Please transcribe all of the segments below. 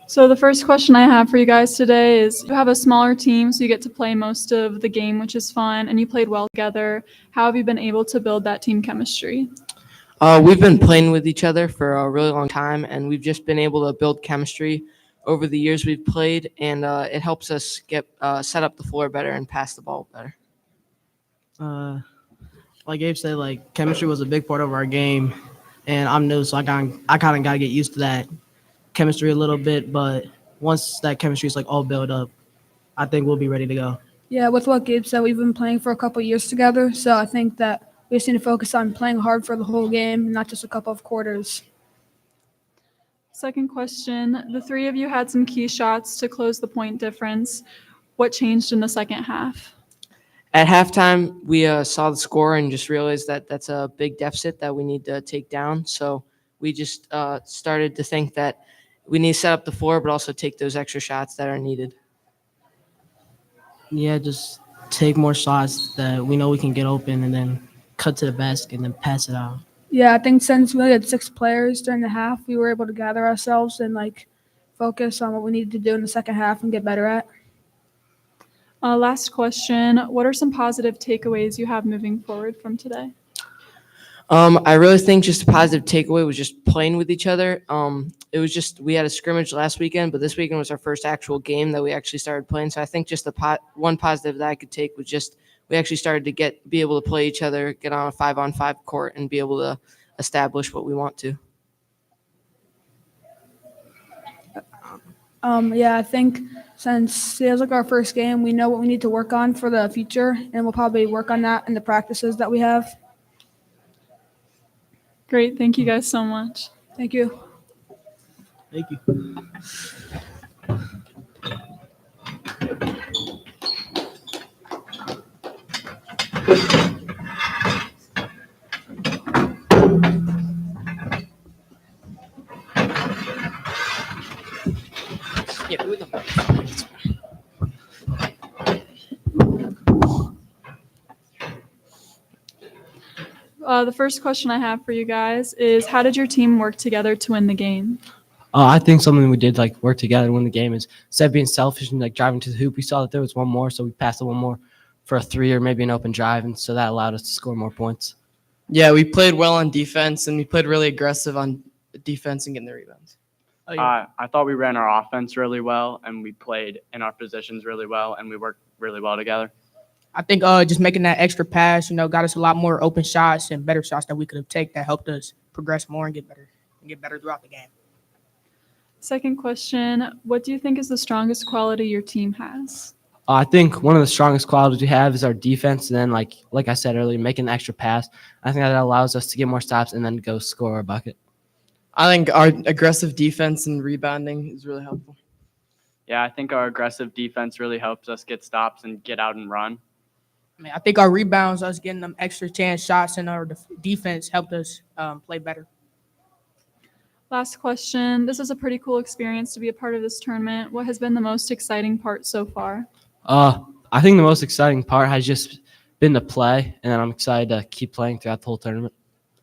So the first question I have for you guys today is you have a smaller team, so you get to play most of the game, which is fun, and you played well together. How have you been able to build that team chemistry? We've been playing with each other for a really long time, and we've just been able to build chemistry over the years we've played, and it helps us get set up the floor better and pass the ball better. Uh, like Gabe said, like chemistry was a big part of our game, and I'm new, so I kind of got to get used to that chemistry a little bit. But once that chemistry is like all built up, I think we'll be ready to go. Yeah, with what Gabe said, we've been playing for a couple years together, so I think that we just need to focus on playing hard for the whole game, not just a couple of quarters. Second question, the three of you had some key shots to close the point difference. What changed in the second half? At halftime, we saw the score and just realized that that's a big deficit that we need to take down. So we just started to think that we need to set up the floor, but also take those extra shots that are needed. Yeah, just take more shots that we know we can get open, and then cut to the basket and then pass it out. Yeah, I think since we only had 6 players during the half, we were able to gather ourselves and focus on what we needed to do in the second half and get better at. Last question, what are some positive takeaways you have moving forward from today? I really think just a positive takeaway was just playing with each other. It was just we had a scrimmage last weekend, but this weekend was our first actual game that we actually started playing. So I think just the one positive that I could take was just we actually started to be able to play each other, get on a 5-on-5 court, and be able to establish what we want to. Yeah, I think since it was our first game, we know what we need to work on for the future, and we'll probably work on that in the practices that we have. Great, thank you guys so much. Thank you. Thank you. The first question I have for you guys is how did your team work together to win the game? I think something we did work together to win the game is instead of being selfish and driving to the hoop, we saw that there was one more, so we passed the one more for a three or maybe an open drive, and so that allowed us to score more points. Yeah, we played well on defense, and we played really aggressive on defense and getting the rebounds. I thought we ran our offense really well, and we played in our positions really well, and we worked really well together. I think just making that extra pass, got us a lot more open shots and better shots that we could have taken that helped us progress more and get better throughout the game. Second question, what do you think is the strongest quality your team has? I think one of the strongest qualities we have is our defense, and then like I said earlier, making an extra pass. I think that allows us to get more stops and then go score a bucket. I think our aggressive defense and rebounding is really helpful. Yeah, I think our aggressive defense really helps us get stops and get out and run. I think our rebounds, us getting them extra chance shots, and our defense helped us play better. Last question. This is a pretty cool experience to be a part of this tournament. What has been the most exciting part so far? I think the most exciting part has just been to play, and I'm excited to keep playing throughout the whole tournament.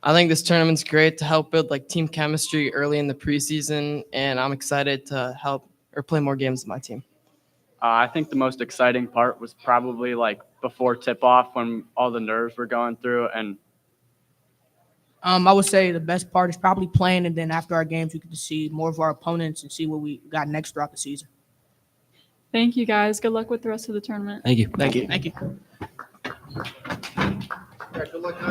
I think this tournament's great to help build team chemistry early in the preseason, and I'm excited to help or play more games with my team. I think the most exciting part was probably before tip-off when all the nerves were going through. And I would say the best part is probably playing, and then after our games, we get to see more of our opponents and see what we got next throughout the season. Thank you, guys. Good luck with the rest of the tournament. Thank you. Thank you. Thank you. Yeah, good luck.